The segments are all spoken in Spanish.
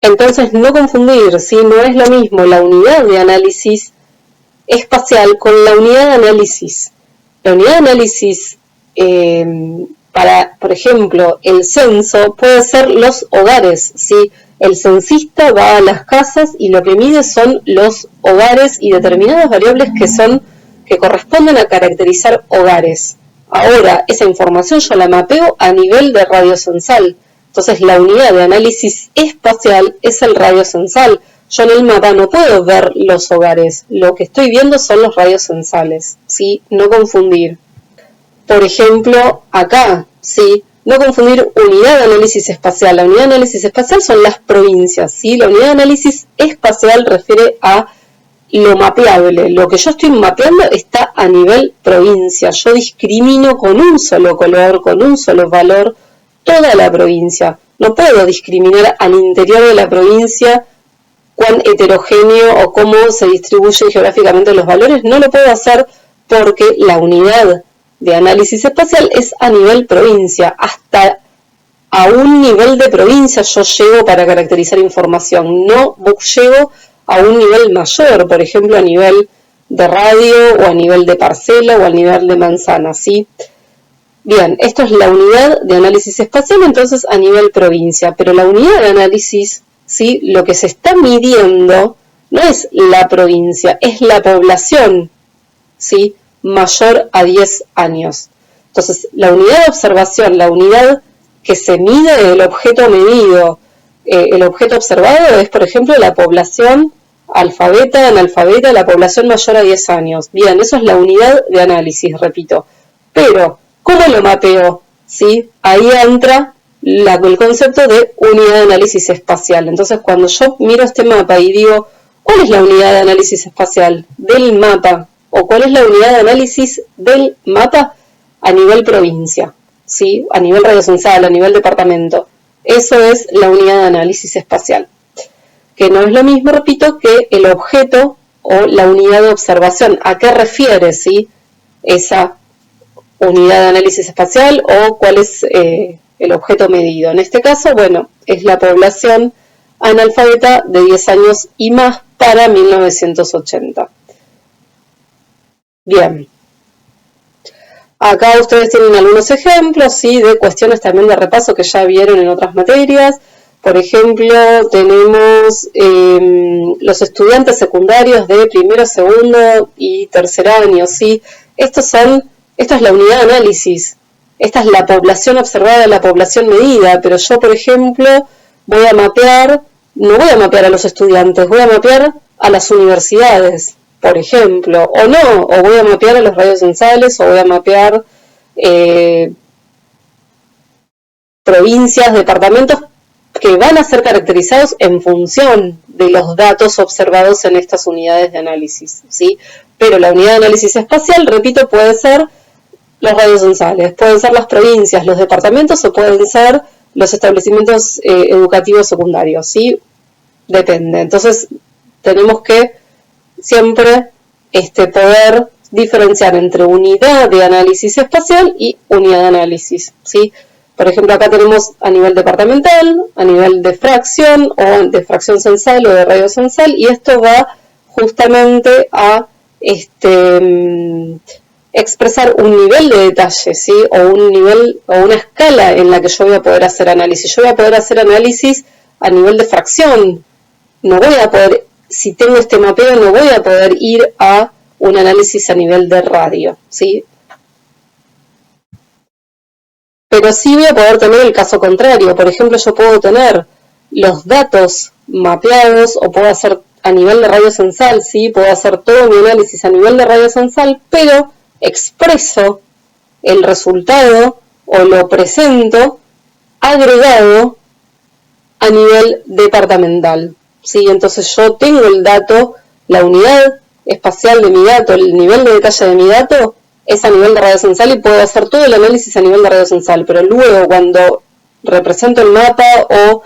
Entonces, no confundir, ¿sí? No es lo mismo la unidad de análisis espacial con la unidad de análisis. La unidad de análisis, para, por ejemplo, el censo puede ser los hogares, ¿sí? El censista va a las casas y lo que mide son los hogares y determinadas variables que corresponden a caracterizar hogares. Ahora, esa información yo la mapeo a nivel de radio censal. Entonces, la unidad de análisis espacial es el radio censal. Yo en el mapa no puedo ver los hogares. Lo que estoy viendo son los radios censales, ¿sí? No confundir. Por ejemplo, acá, ¿sí? No confundir unidad de análisis espacial. La unidad de análisis espacial son las provincias, ¿sí? La unidad de análisis espacial refiere a lo mapeable. Lo que yo estoy mapeando está a nivel provincia. Yo discrimino con un solo color, con un solo valor, toda la provincia. No puedo discriminar al interior de la provincia cuán heterogéneo o cómo se distribuyen geográficamente los valores. No lo puedo hacer porque la unidad de análisis espacial es a nivel provincia. Hasta a un nivel de provincia yo llego para caracterizar información. No llego a un nivel mayor, por ejemplo a nivel de radio o a nivel de parcela o a nivel de manzana, ¿sí? Bien, esto es la unidad de análisis espacial, entonces a nivel provincia, pero la unidad de análisis, ¿sí? Lo que se está midiendo no es la provincia, es la población, ¿sí? Mayor a 10 años. Entonces, la unidad de observación, la unidad que se mide el objeto medido, el objeto observado es, por ejemplo, la población alfabeta, analfabeta, la población mayor a 10 años. Bien, eso es la unidad de análisis, repito. Pero, ¿cómo lo mapeo? ¿Sí? Ahí entra el concepto de unidad de análisis espacial. Entonces, cuando yo miro este mapa y digo, ¿cuál es la unidad de análisis espacial del mapa? ¿O cuál es la unidad de análisis del mapa a nivel provincia? ¿Sí? A nivel radiocensal, a nivel departamento. Eso es la unidad de análisis espacial. Que no es lo mismo, repito, que el objeto o la unidad de observación. ¿A qué refiere, sí, esa unidad de análisis espacial o cuál es el objeto medido? En este caso, bueno, es la población analfabeta de 10 años y más para 1980. Bien. Acá ustedes tienen algunos ejemplos, ¿sí? De cuestiones también de repaso que ya vieron en otras materias. Por ejemplo, tenemos los estudiantes secundarios de primero, segundo y tercer año, ¿sí? Esta es la unidad de análisis. Esta es la población observada, la población medida, pero yo, por ejemplo, no voy a mapear a los estudiantes, voy a mapear a las universidades, por ejemplo, o voy a mapear a los radiocensales, o voy a mapear provincias, departamentos que van a ser caracterizados en función de los datos observados en estas unidades de análisis, ¿sí? Pero la unidad de análisis espacial, repito, puede ser los radiocensales, pueden ser las provincias, los departamentos o pueden ser los establecimientos educativos secundarios, ¿sí? Depende. Entonces, tenemos que siempre poder diferenciar entre unidad de análisis espacial y unidad de análisis, ¿sí? Por ejemplo, acá tenemos a nivel departamental, a nivel de fracción o de fracción censal o de radio censal, y esto va justamente a expresar un nivel de detalle, ¿sí? O un nivel o una escala en la que yo voy a poder hacer análisis. Yo voy a poder hacer análisis a nivel de fracción. No voy a poder, si tengo este mapeo, no voy a poder ir a un análisis a nivel de radio, ¿sí? Pero sí voy a poder tener el caso contrario. Por ejemplo, yo puedo tener los datos mapeados o puedo hacer a nivel de radio censal, ¿sí? Puedo hacer todo mi análisis a nivel de radio censal, pero expreso el resultado o lo presento agregado a nivel departamental, ¿sí? Entonces yo tengo el dato, la unidad espacial de mi dato, el nivel de detalle de mi dato es a nivel de radio censal y puedo hacer todo el análisis a nivel de radio censal, pero luego cuando represento el mapa o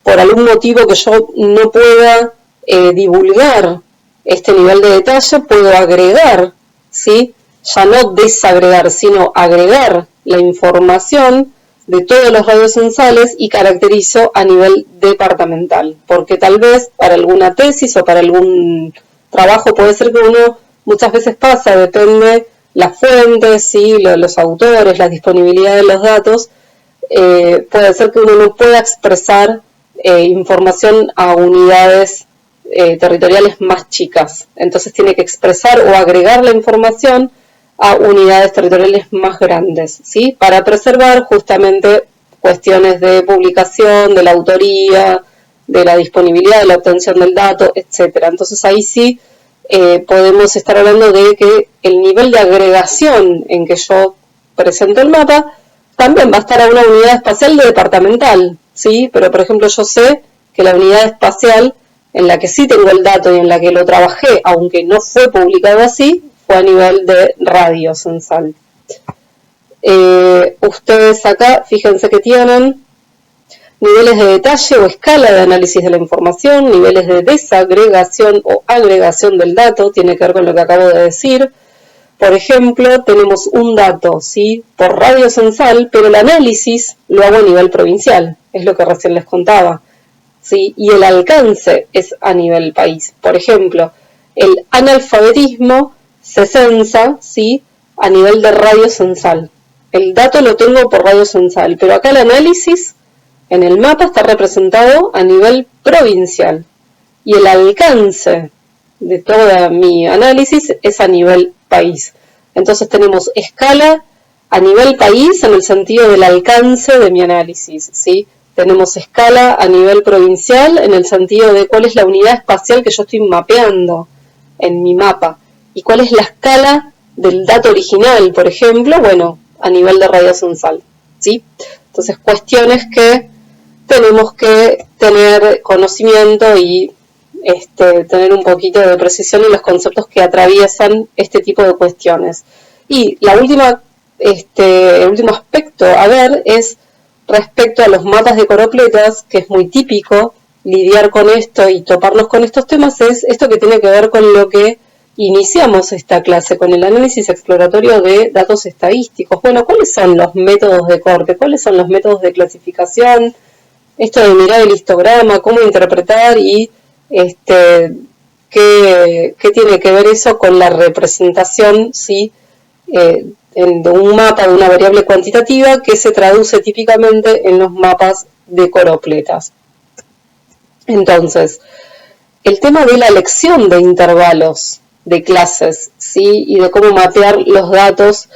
por algún motivo que yo no pueda divulgar este nivel de detalle, puedo agregar, ¿sí? Ya no desagregar, sino agregar la información, de todos los radios censales y caracterizo a nivel departamental, porque tal vez para alguna tesis o para algún trabajo puede ser que uno muchas veces pasa, depende las fuentes, ¿sí? Los autores, la disponibilidad de los datos, puede ser que uno no pueda expresar información a unidades territoriales más chicas, entonces tiene que expresar o agregar la información a unidades territoriales más grandes, ¿sí? Para preservar justamente cuestiones de publicación, de la autoría, de la disponibilidad, de la obtención del dato, etc. Entonces ahí sí podemos estar hablando de que el nivel de agregación en que yo presento el mapa también va a estar a una unidad espacial de departamental, ¿sí? Pero por ejemplo yo sé que la unidad espacial en la que sí tengo el dato y en la que lo trabajé, aunque no fue publicado así, fue a nivel de radio censal. Ustedes acá, fíjense que tienen niveles de detalle o escala de análisis de la información, niveles de desagregación o agregación del dato, tiene que ver con lo que acabo de decir. Por ejemplo, tenemos un dato, ¿sí? Por radio censal, pero el análisis lo hago a nivel provincial, es lo que recién les contaba, ¿sí? Y el alcance es a nivel país. Por ejemplo, el analfabetismo se censa, ¿sí? A nivel de radio censal. El dato lo tengo por radio censal, pero acá el análisis en el mapa está representado a nivel provincial. Y el alcance de todo mi análisis es a nivel país. Entonces tenemos escala a nivel país en el sentido del alcance de mi análisis, ¿sí? Tenemos escala a nivel provincial en el sentido de cuál es la unidad espacial que yo estoy mapeando en mi mapa. ¿Y cuál es la escala del dato original, por ejemplo? Bueno, a nivel de radio censal, ¿sí? Entonces, cuestiones que tenemos que tener conocimiento y tener un poquito de precisión en los conceptos que atraviesan este tipo de cuestiones. Y el último aspecto a ver es respecto a los mapas de coropletas, que es muy típico lidiar con esto y toparnos con estos temas, es esto que tiene que ver con lo que iniciamos esta clase, con el análisis exploratorio de datos estadísticos. Bueno, ¿cuáles son los métodos de corte? ¿Cuáles son los métodos de clasificación? Esto de mirar el histograma, cómo interpretar y qué tiene que ver eso con la representación, ¿sí? De un mapa de una variable cuantitativa que se traduce típicamente en los mapas de coropletas. Entonces, el tema de la elección de intervalos de clases, ¿sí? Y de cómo mapear los datos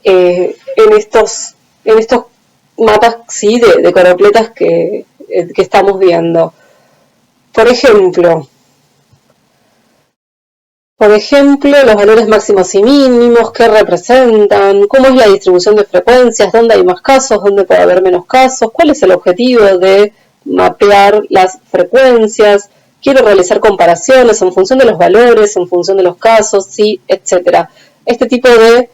en estos mapas, ¿sí? de coropletas que estamos viendo. Por ejemplo, los valores máximos y mínimos, qué representan, cómo es la distribución de frecuencias, dónde hay más casos, dónde puede haber menos casos, cuál es el objetivo de mapear las frecuencias, quiero realizar comparaciones en función de los valores, en función de los casos, sí, etc. Este tipo de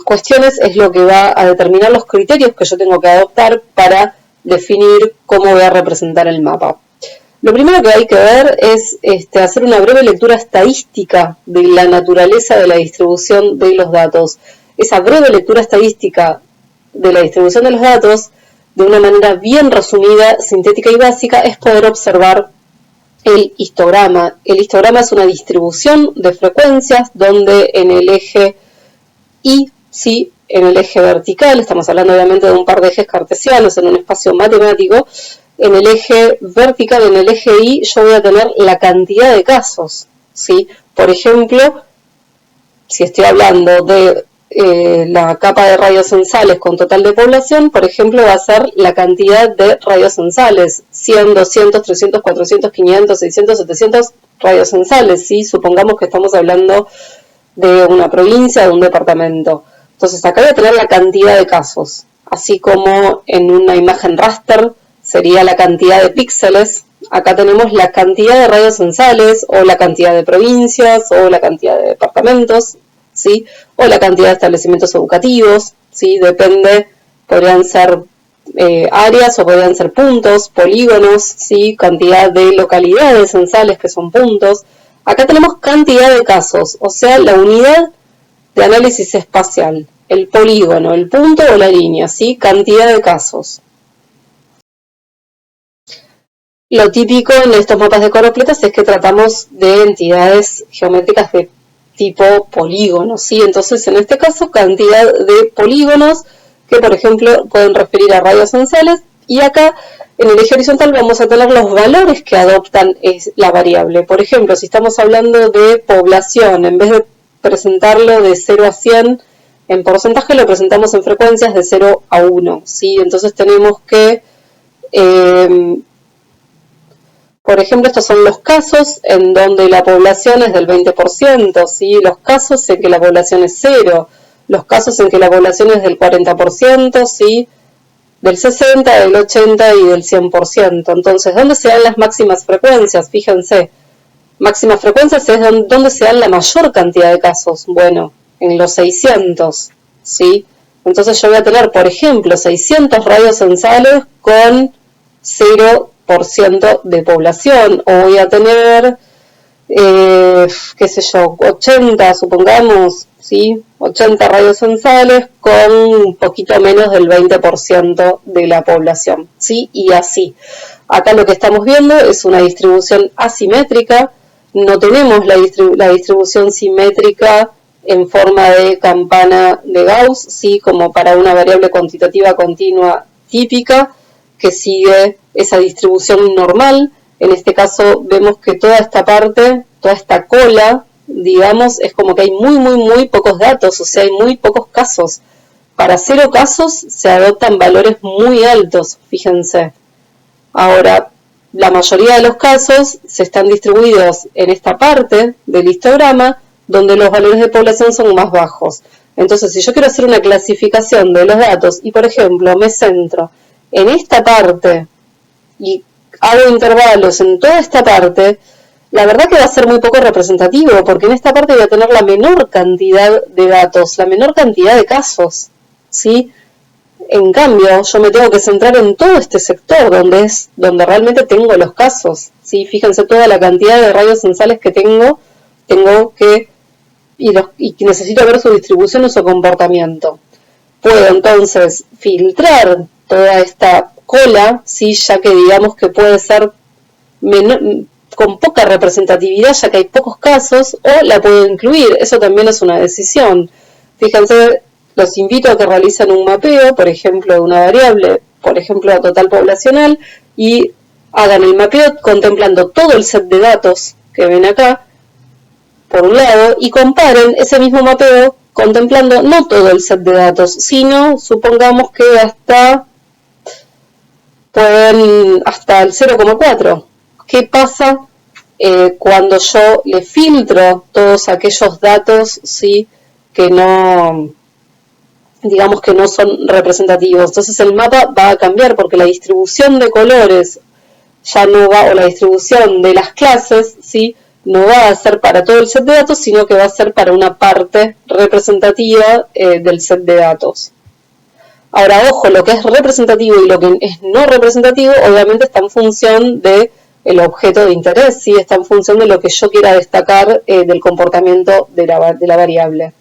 cuestiones es lo que va a determinar los criterios que yo tengo que adoptar para definir cómo voy a representar el mapa. Lo primero que hay que ver es hacer una breve lectura estadística de la naturaleza de la distribución de los datos. Esa breve lectura estadística de la distribución de los datos, de una manera bien resumida, sintética y básica, es poder observar el histograma. El histograma es una distribución de frecuencias donde en el eje Y, sí, en el eje vertical, estamos hablando obviamente de un par de ejes cartesianos en un espacio matemático, en el eje vertical, en el eje Y, yo voy a tener la cantidad de casos, ¿sí? Por ejemplo, si estoy hablando de la capa de radios censales con total de población, por ejemplo, va a ser la cantidad de radios censales, 100, 200, 300, 400, 500, 600, 700 radios censales, ¿sí? Supongamos que estamos hablando de una provincia, de un departamento. Entonces acá voy a tener la cantidad de casos, así como en una imagen raster sería la cantidad de píxeles. Acá tenemos la cantidad de radios censales, o la cantidad de provincias, o la cantidad de departamentos, ¿sí? O la cantidad de establecimientos educativos, ¿sí? Depende, podrían ser áreas o podrían ser puntos, polígonos, ¿sí? Cantidad de localidades censales que son puntos. Acá tenemos cantidad de casos, o sea, la unidad de análisis espacial. el polígono, el punto o la línea, ¿sí? Cantidad de casos. Lo típico en estos mapas de coropletas es que tratamos de entidades geométricas de tipo polígono, ¿sí? Entonces, en este caso, cantidad de polígonos que, por ejemplo, pueden referir a radios censales, y acá, en el eje horizontal, vamos a tener los valores que adoptan la variable. Por ejemplo, si estamos hablando de población, en vez de presentarlo de 0 a 100 en porcentaje, lo presentamos en frecuencias de 0 a 1, ¿sí? Entonces tenemos que, por ejemplo, estos son los casos en donde la población es del 20%, ¿sí? Los casos en que la población es 0, los casos en que la población es del 40%, ¿sí? Del 60, del 80 y del 100%. Entonces, ¿dónde se dan las máximas frecuencias? Fíjense, máximas frecuencias es donde se dan la mayor cantidad de casos. Bueno, en los 600, ¿sí? Entonces yo voy a tener, por ejemplo, 600 radios censales con 0% de población, o voy a tener, qué sé yo, 80, supongamos, ¿sí? 80 radios censales con un poquito menos del 20% de la población, ¿sí? Y así. Acá lo que estamos viendo es una distribución asimétrica, no tenemos la distribución simétrica en forma de campana de Gauss, ¿sí? Como para una variable cuantitativa continua típica que sigue esa distribución normal. En este caso vemos que toda esta parte, toda esta cola, digamos, es como que hay muy pocos datos, o sea, hay muy pocos casos. Para 0 casos se adoptan valores muy altos, fíjense. Ahora, la mayoría de los casos se están distribuidos en esta parte del histograma, donde los valores de población son más bajos. Entonces, si yo quiero hacer una clasificación de los datos y, por ejemplo, me centro en esta parte y hago intervalos en toda esta parte, la verdad que va a ser muy poco representativo, porque en esta parte voy a tener la menor cantidad de datos, la menor cantidad de casos, ¿sí? En cambio, yo me tengo que centrar en todo este sector, donde realmente tengo los casos, ¿sí? Fíjense toda la cantidad de radios censales que tengo que, y necesito ver su distribución o su comportamiento. Puedo entonces filtrar toda esta cola, ¿sí? Ya que digamos que puede ser con poca representatividad, ya que hay pocos casos, o la puedo incluir, eso también es una decisión. Fíjense, los invito a que realicen un mapeo, por ejemplo, de una variable, por ejemplo, total poblacional, y hagan el mapeo contemplando todo el set de datos que ven acá, por un lado, y comparen ese mismo mapeo contemplando no todo el set de datos, sino, supongamos que hasta el 0,4. ¿Qué pasa cuando yo le filtro todos aquellos datos, ¿sí? Que no, digamos que no son representativos? Entonces el mapa va a cambiar porque la distribución de colores ya no va, o la distribución de las clases, ¿sí? No va a ser para todo el set de datos, sino que va a ser para una parte representativa del set de datos. Ahora, ojo, lo que es representativo y lo que es no representativo, obviamente está en función del objeto de interés, ¿sí? Está en función de lo que yo quiera destacar del comportamiento de la variable.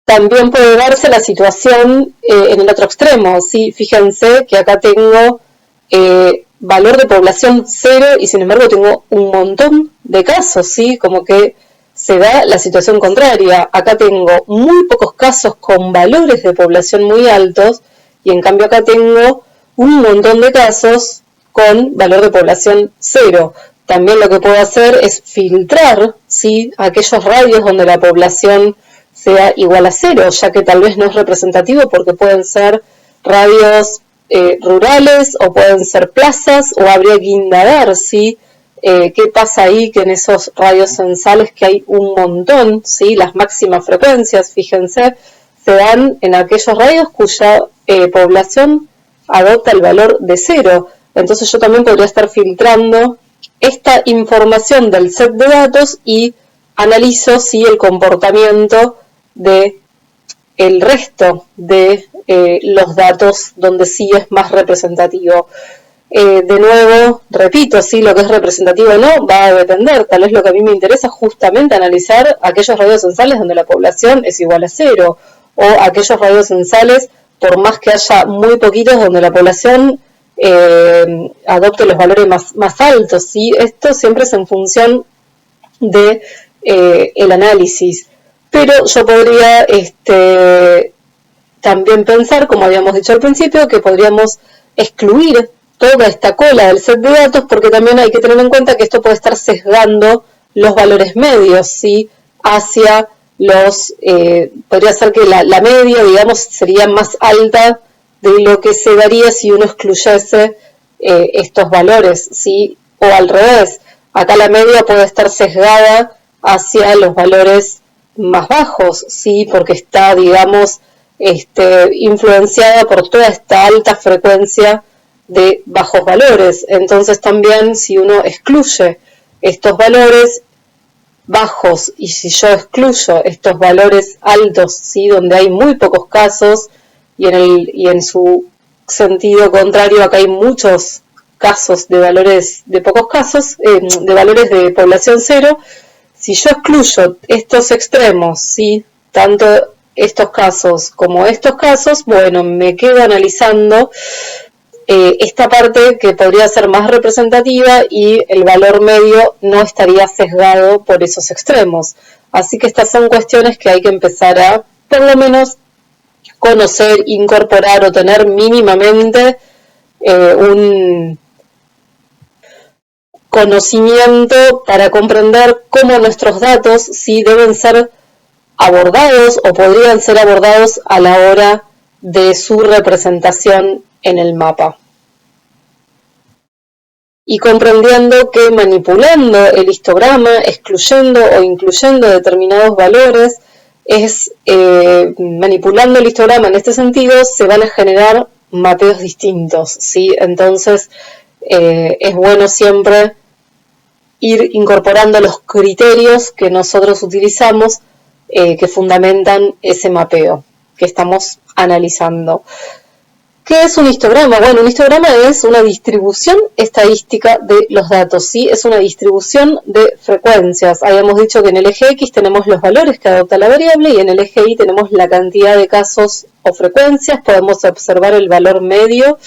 También puede darse la situación en el otro extremo, ¿sí? Fíjense que acá tengo valor de población 0 y sin embargo tengo un montón de casos, ¿sí? Como que se da la situación contraria. Acá tengo muy pocos casos con valores de población muy altos y en cambio acá tengo un montón de casos con valor de población 0. También lo que puedo hacer es filtrar, ¿sí? Aquellos radios donde la población sea igual a 0, ya que tal vez no es representativo porque pueden ser radios rurales o pueden ser plazas, o habría que indagar, ¿sí? ¿Qué pasa ahí? Que en esos radios censales, que hay un montón, ¿sí? Las máximas frecuencias, fíjense, se dan en aquellos radios cuya población adopta el valor de 0. Entonces yo también podría estar filtrando esta información del set de datos y analizo, ¿sí? El comportamiento de el resto de los datos donde sí es más representativo. De nuevo, repito, sí, lo que es representativo o no va a depender. Tal vez lo que a mí me interesa es justamente analizar aquellos radios censales donde la población es igual a 0, o aquellos radios censales, por más que haya muy poquitos, donde la población adopte los valores más altos, ¿sí? Esto siempre es en función de el análisis. Pero yo podría también pensar, como habíamos dicho al principio, que podríamos excluir toda esta cola del set de datos, porque también hay que tener en cuenta que esto puede estar sesgando los valores medios, ¿sí? Hacia los, podría ser que la media, digamos, sería más alta de lo que se daría si uno excluyese estos valores, ¿sí? O al revés, acá la media puede estar sesgada hacia los valores más bajos, ¿sí? Porque está, digamos, influenciada por toda esta alta frecuencia de bajos valores. Entonces también si uno excluye estos valores bajos y si yo excluyo estos valores altos, ¿sí? Donde hay muy pocos casos y en su sentido contrario acá hay muchos casos de valores de pocos casos, de valores de población 0, si yo excluyo estos extremos, ¿sí? Tanto estos casos como estos casos, bueno, me quedo analizando esta parte que podría ser más representativa y el valor medio no estaría sesgado por esos extremos. Así que estas son cuestiones que hay que empezar a, por lo menos, conocer, incorporar o tener mínimamente un conocimiento para comprender cómo nuestros datos sí deben ser abordados o podrían ser abordados a la hora de su representación en el mapa. Y comprendiendo que manipulando el histograma, excluyendo o incluyendo determinados valores, manipulando el histograma en este sentido, se van a generar mapeos distintos, ¿sí? Entonces, es bueno siempre ir incorporando los criterios que nosotros utilizamos que fundamentan ese mapeo que estamos analizando. ¿Qué es un histograma? Bueno, un histograma es una distribución estadística de los datos, ¿sí? Es una distribución de frecuencias. Habíamos dicho que en el eje X tenemos los valores que adopta la variable y en el eje Y tenemos la cantidad de casos o frecuencias. Podemos observar el valor medio,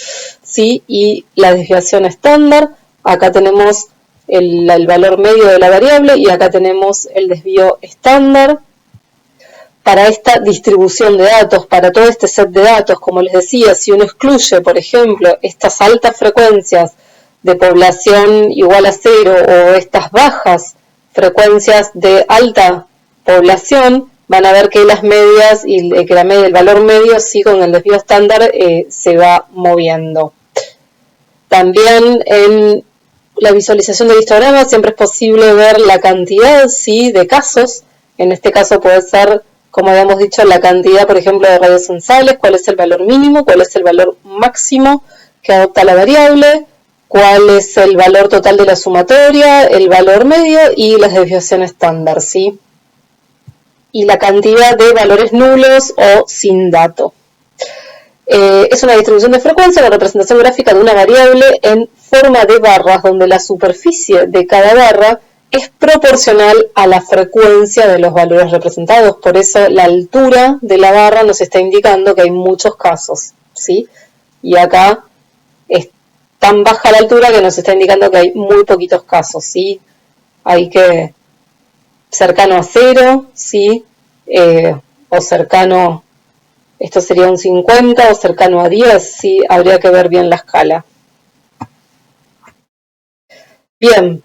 ¿sí? Y la desviación estándar. Acá tenemos el valor medio de la variable y acá tenemos el desvío estándar. Para esta distribución de datos, para todo este set de datos, como les decía, si uno excluye, por ejemplo, estas altas frecuencias de población igual a 0 o estas bajas frecuencias de alta población, van a ver que las medias y que el valor medio, sí, con el desvío estándar se va moviendo. También en la visualización del histograma siempre es posible ver la cantidad, sí, de casos. En este caso puede ser, como habíamos dicho, la cantidad, por ejemplo, de radios censales, cuál es el valor mínimo, cuál es el valor máximo que adopta la variable, cuál es el valor total de la sumatoria, el valor medio y las desviaciones estándar, ¿sí? Y la cantidad de valores nulos o sin dato. Es una distribución de frecuencia, la representación gráfica de una variable en forma de barras, donde la superficie de cada barra es proporcional a la frecuencia de los valores representados. Por eso la altura de la barra nos está indicando que hay muchos casos, ¿sí? Y acá es tan baja la altura que nos está indicando que hay muy poquitos casos, ¿sí? Hay que cercano a 0, ¿sí? O cercano, esto sería un 50, o cercano a 10, ¿sí? Habría que ver bien la escala. Bien.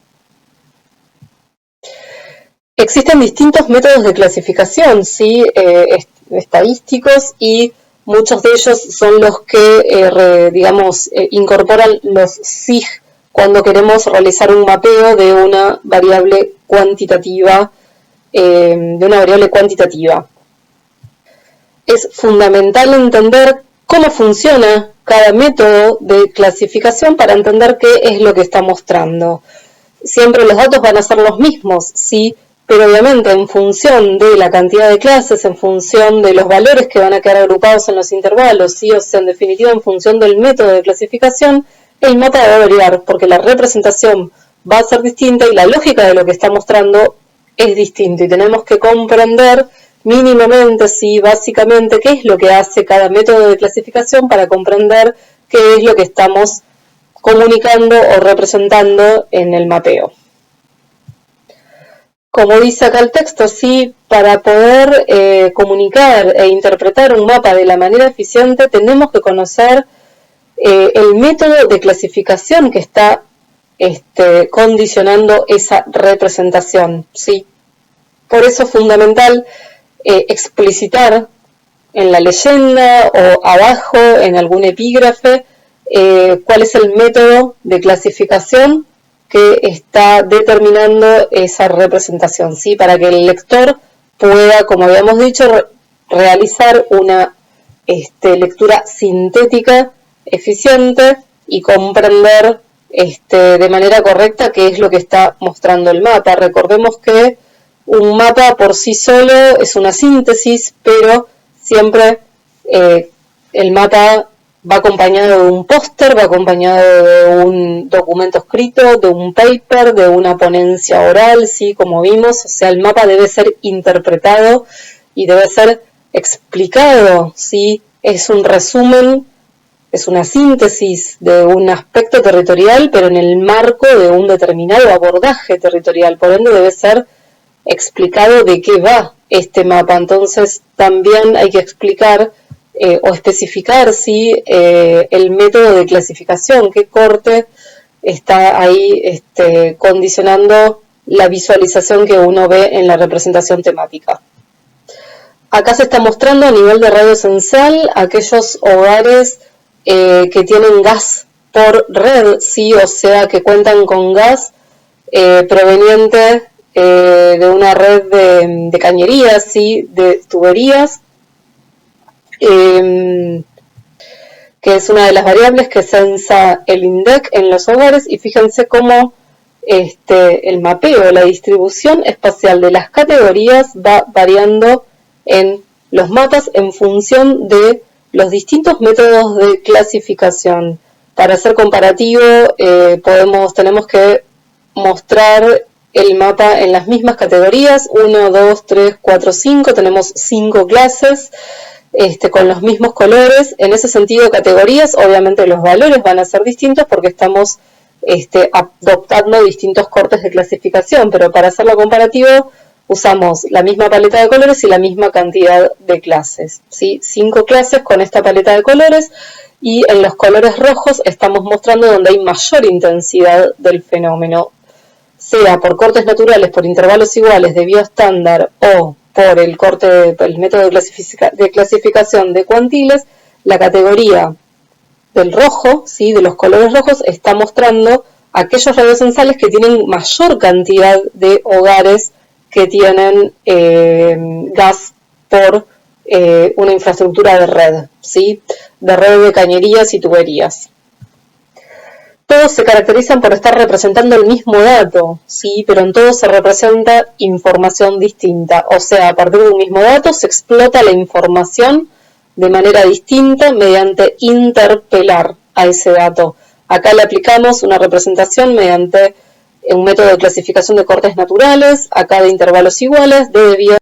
Existen distintos métodos de clasificación, ¿sí? Estadísticos, y muchos de ellos son los que, incorporan los SIG cuando queremos realizar un mapeo de una variable cuantitativa. Es fundamental entender cómo funciona cada método de clasificación para entender qué es lo que está mostrando. Siempre los datos van a ser los mismos, ¿sí? Pero obviamente en función de la cantidad de clases, en función de los valores que van a quedar agrupados en los intervalos, ¿sí? O sea, en definitiva en función del método de clasificación, el mapa va a variar porque la representación va a ser distinta y la lógica de lo que está mostrando es distinto y tenemos que comprender mínimamente, sí, básicamente, qué es lo que hace cada método de clasificación para comprender qué es lo que estamos comunicando o representando en el mapeo. Como dice acá el texto, sí, para poder comunicar e interpretar un mapa de la manera eficiente tenemos que conocer el método de clasificación que está condicionando esa representación, ¿sí? Por eso es fundamental explicitar en la leyenda o abajo en algún epígrafe cuál es el método de clasificación que está determinando esa representación, ¿sí? Para que el lector pueda, como habíamos dicho, realizar una lectura sintética, eficiente y comprender de manera correcta qué es lo que está mostrando el mapa. Recordemos que un mapa por sí solo es una síntesis, pero siempre el mapa va acompañado de un póster, va acompañado de un documento escrito, de un paper, de una ponencia oral, ¿sí? Como vimos, o sea, el mapa debe ser interpretado y debe ser explicado, ¿sí? Es un resumen, es una síntesis de un aspecto territorial, pero en el marco de un determinado abordaje territorial, por ende debe ser explicado de qué va este mapa. Entonces también hay que explicar o especificar si el método de clasificación, qué corte está ahí condicionando la visualización que uno ve en la representación temática. Acá se está mostrando a nivel de radio censal aquellos hogares que tienen gas por red, sí, o sea que cuentan con gas proveniente de una red de cañerías, ¿sí? De tuberías, que es una de las variables que censa el INDEC en los hogares, y fíjense cómo el mapeo, la distribución espacial de las categorías va variando en los mapas en función de los distintos métodos de clasificación. Para hacer comparativo, tenemos que mostrar el mapa en las mismas categorías, 1, 2, 3, 4, 5, tenemos 5 clases con los mismos colores. En ese sentido, categorías, obviamente los valores van a ser distintos porque estamos adoptando distintos cortes de clasificación, pero para hacerlo comparativo usamos la misma paleta de colores y la misma cantidad de clases, ¿sí? 5 clases con esta paleta de colores, y en los colores rojos estamos mostrando donde hay mayor intensidad del fenómeno, sea por cortes naturales, por intervalos iguales de bioestándar o por el método de clasificación de cuantiles. La categoría del rojo, ¿sí? De los colores rojos, está mostrando aquellos radiocensales que tienen mayor cantidad de hogares que tienen gas por una infraestructura de red, ¿sí? De red de cañerías y tuberías. Todos se caracterizan por estar representando el mismo dato, ¿sí? Pero en todos se representa información distinta. O sea, a partir de un mismo dato se explota la información de manera distinta mediante interpelar a ese dato. Acá le aplicamos una representación mediante un método de clasificación de cortes naturales, acá de intervalos iguales, de desvío,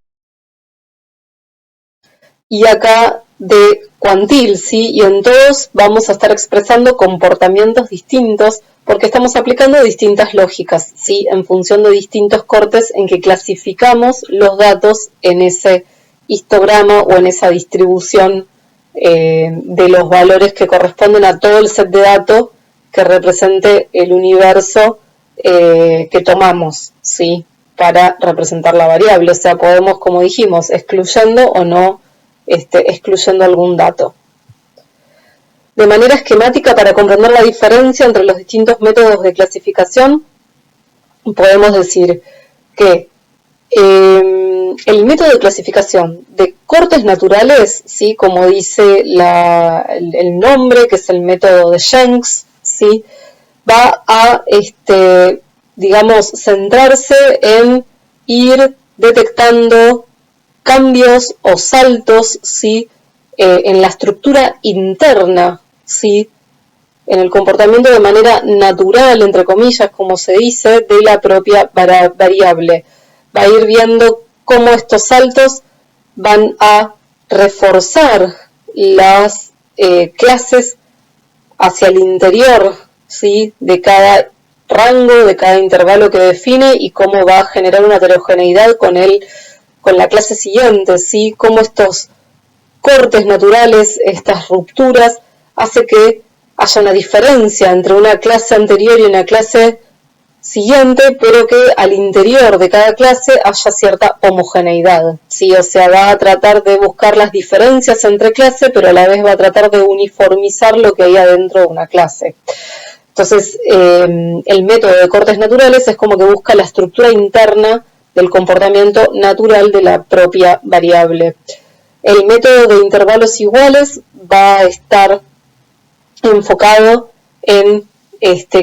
y acá de cuantil, ¿sí? Y en todos vamos a estar expresando comportamientos distintos porque estamos aplicando distintas lógicas, ¿sí? En función de distintos cortes en que clasificamos los datos en ese histograma o en esa distribución de los valores que corresponden a todo el set de datos que represente el universo que tomamos, ¿sí? Para representar la variable. O sea, podemos, como dijimos, excluyendo o no excluyendo algún dato. De manera esquemática, para comprender la diferencia entre los distintos métodos de clasificación, podemos decir que el método de clasificación de cortes naturales, ¿sí? Como dice el nombre, que es el método de Jenks, ¿sí? Va a, digamos, centrarse en ir detectando cambios o saltos, ¿sí? En la estructura interna, ¿sí? en el comportamiento de manera natural, entre comillas, como se dice, de la propia variable. Va a ir viendo cómo estos saltos van a reforzar las clases hacia el interior, ¿sí?, de cada rango, de cada intervalo que define, y cómo va a generar una heterogeneidad con la clase siguiente, ¿sí?, cómo estos cortes naturales, estas rupturas, hace que haya una diferencia entre una clase anterior y una clase siguiente, pero que al interior de cada clase haya cierta homogeneidad, ¿sí? O sea, va a tratar de buscar las diferencias entre clases, pero a la vez va a tratar de uniformizar lo que hay adentro de una clase. Entonces, el método de cortes naturales es como que busca la estructura interna del comportamiento natural de la propia variable. El método de intervalos iguales va a estar enfocado en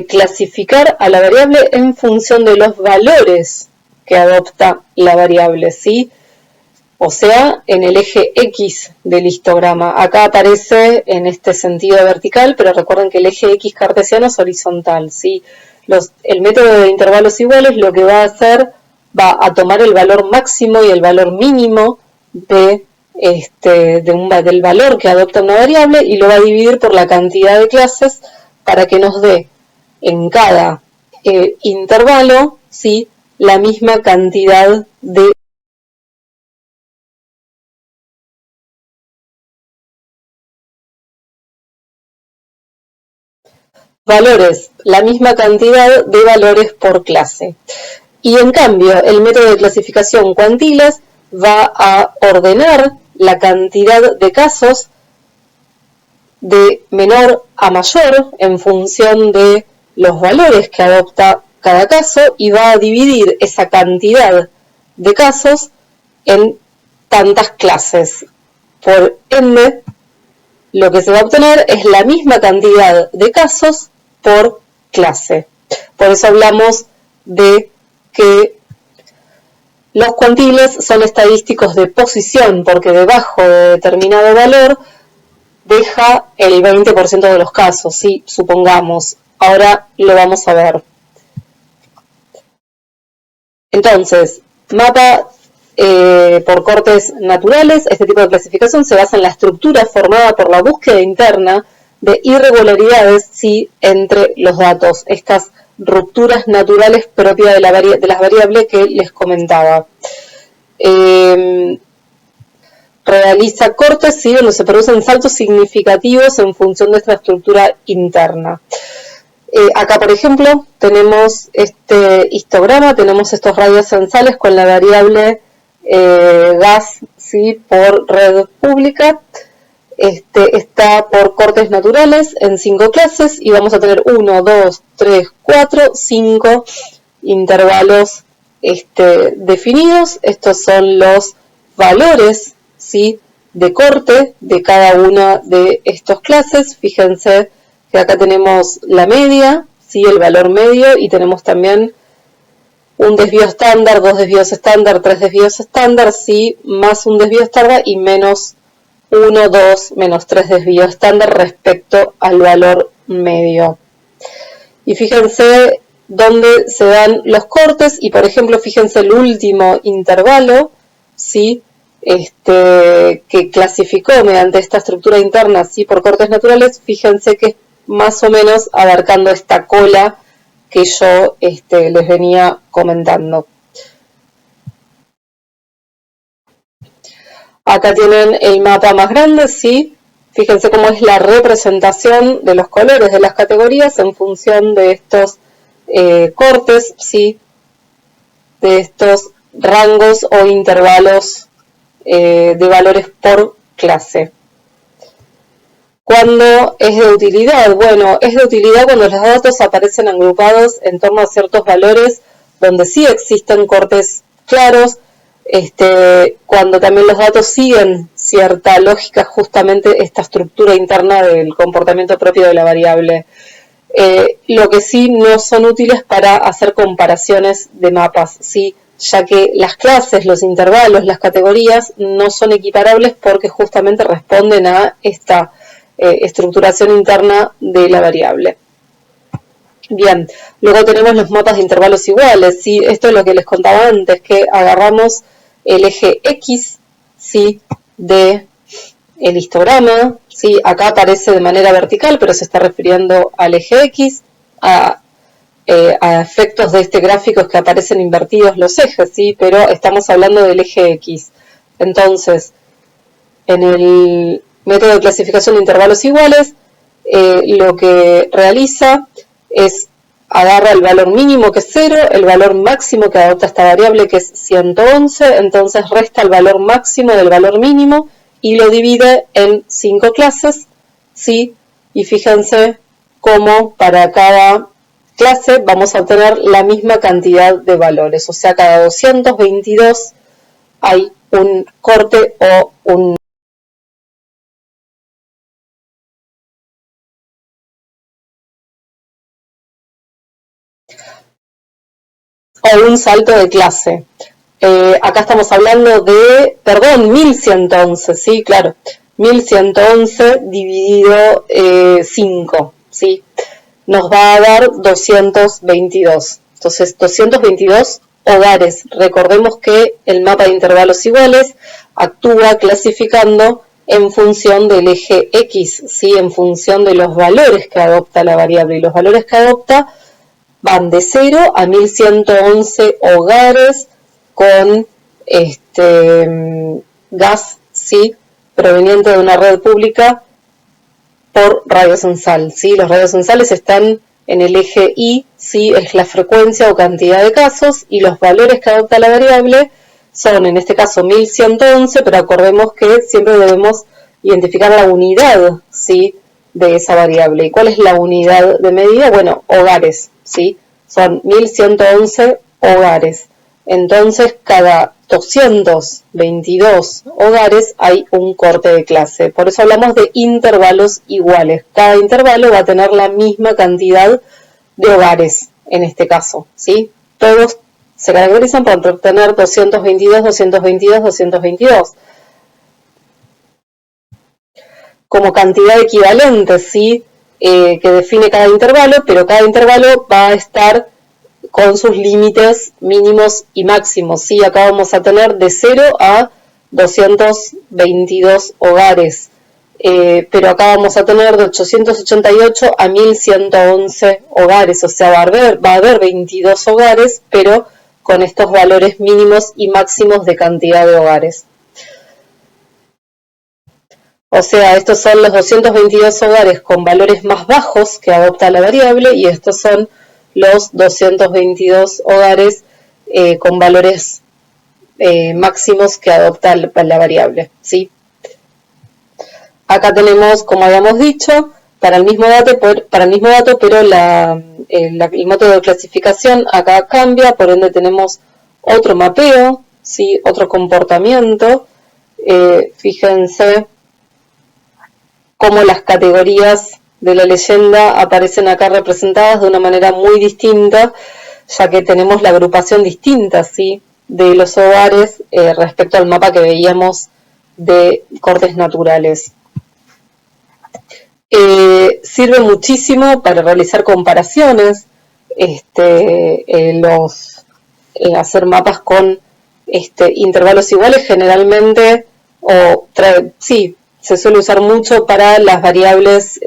clasificar a la variable en función de los valores que adopta la variable, ¿sí? O sea, en el eje X del histograma. Acá aparece en este sentido vertical, pero recuerden que el eje X cartesiano es horizontal, ¿sí? El método de intervalos iguales lo que va a hacer, va a tomar el valor máximo y el valor mínimo del valor que adopta una variable y lo va a dividir por la cantidad de clases para que nos dé en cada intervalo, ¿sí?, la misma cantidad de valores, la misma cantidad de valores por clase. Y en cambio, el método de clasificación cuantiles va a ordenar la cantidad de casos de menor a mayor en función de los valores que adopta cada caso y va a dividir esa cantidad de casos en tantas clases. Por ende, lo que se va a obtener es la misma cantidad de casos por clase. Por eso hablamos de que los cuantiles son estadísticos de posición, porque debajo de determinado valor deja el 20% de los casos, ¿sí?, supongamos. Ahora lo vamos a ver. Entonces, mapa por cortes naturales. Este tipo de clasificación se basa en la estructura formada por la búsqueda interna de irregularidades, ¿sí?, entre los datos. Estas rupturas naturales propias de las variables que les comentaba. Realiza cortes, ¿sí?, donde se producen saltos significativos en función de esta estructura interna. Acá, por ejemplo, tenemos este histograma, tenemos estos radios censales con la variable gas, ¿sí?, por red pública. Está por cortes naturales en 5 clases y vamos a tener 1, 2, 3, 4, 5 intervalos definidos. Estos son los valores, ¿sí?, de corte de cada una de estas clases. Fíjense que acá tenemos la media, ¿sí?, el valor medio, y tenemos también un desvío estándar, 2 desvíos estándar, 3 desvíos estándar, ¿sí?, más un desvío estándar y menos 1, 2, menos 3 desvíos estándar respecto al valor medio. Y fíjense dónde se dan los cortes, y por ejemplo, fíjense el último intervalo, ¿sí?, que clasificó mediante esta estructura interna, ¿sí?, por cortes naturales. Fíjense que es más o menos abarcando esta cola que yo les venía comentando. Acá tienen el mapa más grande, ¿sí? Fíjense cómo es la representación de los colores de las categorías en función de estos cortes, ¿sí?, de estos rangos o intervalos de valores por clase. ¿Cuándo es de utilidad? Bueno, es de utilidad cuando los datos aparecen agrupados en torno a ciertos valores donde sí existen cortes claros, cuando también los datos siguen cierta lógica, justamente esta estructura interna del comportamiento propio de la variable. Lo que sí no son útiles para hacer comparaciones de mapas, ¿sí?, ya que las clases, los intervalos, las categorías no son equiparables porque justamente responden a esta estructuración interna de la variable. Bien, luego tenemos los mapas de intervalos iguales, ¿sí? Esto es lo que les contaba antes, que agarramos el eje X, ¿sí? De el histograma, ¿sí? Acá aparece de manera vertical, pero se está refiriendo al eje X, a efectos de este gráfico es que aparecen invertidos los ejes, ¿sí? Pero estamos hablando del eje X. Entonces, en el método de clasificación de intervalos iguales, lo que realiza es agarra el valor mínimo que es 0, el valor máximo que adopta esta variable que es 111, entonces resta el valor máximo del valor mínimo y lo divide en 5 clases, ¿sí? Y fíjense cómo para cada clase vamos a obtener la misma cantidad de valores, o sea, cada 222 hay un corte o un salto de clase. Acá estamos hablando de, 1111, ¿sí? Claro, 1111 dividido 5, ¿sí? Nos va a dar 222. Entonces, 222 hogares. Recordemos que el mapa de intervalos iguales actúa clasificando en función del eje X, ¿sí? En función de los valores que adopta la variable. Y los valores que adopta van de 0 a 1111 hogares con gas, ¿sí? Proveniente de una red pública por radio censal, ¿sí? Los radiocensales están en el eje Y, ¿sí? Es la frecuencia o cantidad de casos, y los valores que adopta la variable son, en este caso, 1111, pero acordemos que siempre debemos identificar la unidad, ¿sí? De esa variable. ¿Y cuál es la unidad de medida? Bueno, hogares, ¿sí? Son 1111 hogares. Entonces, cada 222 hogares hay un corte de clase. Por eso hablamos de intervalos iguales. Cada intervalo va a tener la misma cantidad de hogares, en este caso, ¿sí? Todos se caracterizan por tener 222, 222, 222. Como cantidad equivalente, ¿sí? Que define cada intervalo, pero cada intervalo va a estar con sus límites mínimos y máximos, ¿sí? Acá vamos a tener de 0 a 222 hogares, pero acá vamos a tener de 888 a 1111 hogares, o sea, va a haber 22 hogares, pero con estos valores mínimos y máximos de cantidad de hogares. O sea, estos son los 222 hogares con valores más bajos que adopta la variable, y estos son los 222 hogares con valores máximos que adopta la variable, ¿sí? Acá tenemos, como habíamos dicho, para el mismo dato, pero el método de clasificación acá cambia, por ende tenemos otro mapeo, ¿sí? Otro comportamiento. Fíjense cómo las categorías de la leyenda aparecen acá representadas de una manera muy distinta, ya que tenemos la agrupación distinta, ¿sí? De los hogares respecto al mapa que veíamos de cortes naturales. Sirve muchísimo para realizar comparaciones, hacer mapas con intervalos iguales generalmente, se suele usar mucho para las variables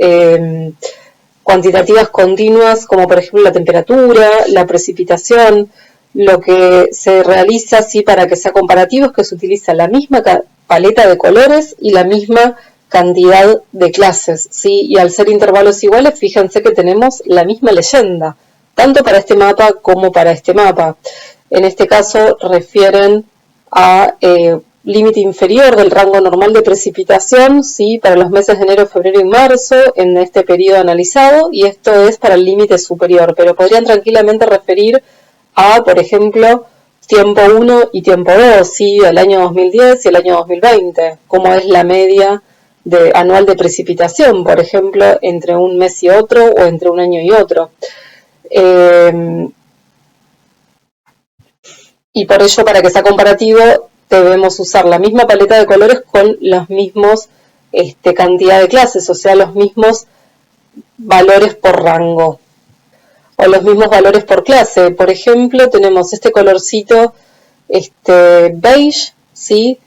cuantitativas continuas, como por ejemplo la temperatura, la precipitación. Lo que se realiza, sí, para que sea comparativo, es que se utiliza la misma paleta de colores y la misma cantidad de clases, ¿sí? Y al ser intervalos iguales, fíjense que tenemos la misma leyenda, tanto para este mapa como para este mapa. En este caso refieren a límite inferior del rango normal de precipitación, ¿sí? Para los meses de enero, febrero y marzo en este periodo analizado, y esto es para el límite superior, pero podrían tranquilamente referir a, por ejemplo, tiempo 1 y tiempo 2, ¿sí? El año 2010 y el año 2020, como es la media anual de precipitación, por ejemplo, entre un mes y otro o entre un año y otro. Y por ello, para que sea comparativo, debemos usar la misma paleta de colores con los mismos cantidad de clases, o sea, los mismos valores por rango o los mismos valores por clase. Por ejemplo, tenemos este colorcito beige, ¿sí?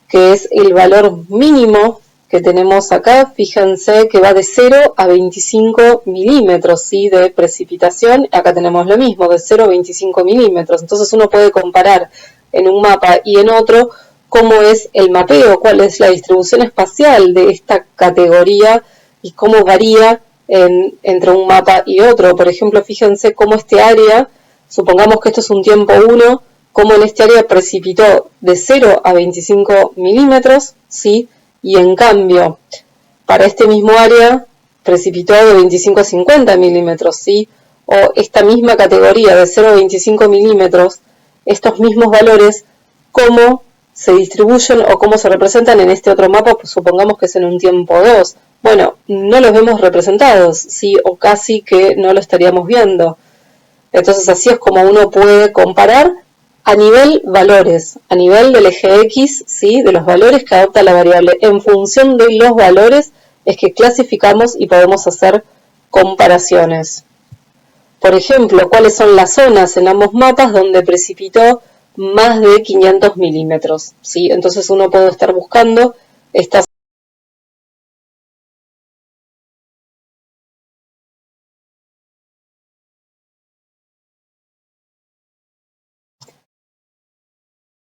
Que es el valor mínimo que tenemos acá. Fíjense que va de 0 a 25 milímetros, ¿sí? De precipitación. Acá tenemos lo mismo, de 0 a 25 milímetros. Entonces uno puede comparar en un mapa y en otro cómo es el mapeo, cuál es la distribución espacial de esta categoría y cómo varía entre un mapa y otro. Por ejemplo, fíjense cómo este área, supongamos que esto es un tiempo 1, cómo en este área precipitó de 0 a 25 milímetros, ¿sí? Y en cambio, para este mismo área precipitó de 25 a 50 milímetros, ¿sí? O esta misma categoría de 0 a 25 milímetros, estos mismos valores, cómo se distribuyen o cómo se representan en este otro mapa, pues supongamos que es en un tiempo 2. Bueno, no los vemos representados, ¿sí? O casi que no lo estaríamos viendo. Entonces así es como uno puede comparar a nivel valores, a nivel del eje X, ¿sí? De los valores que adopta la variable. En función de los valores es que clasificamos y podemos hacer comparaciones. Por ejemplo, ¿cuáles son las zonas en ambos mapas donde precipitó más de 500 milímetros? ¿Sí? Entonces uno puede estar buscando estas.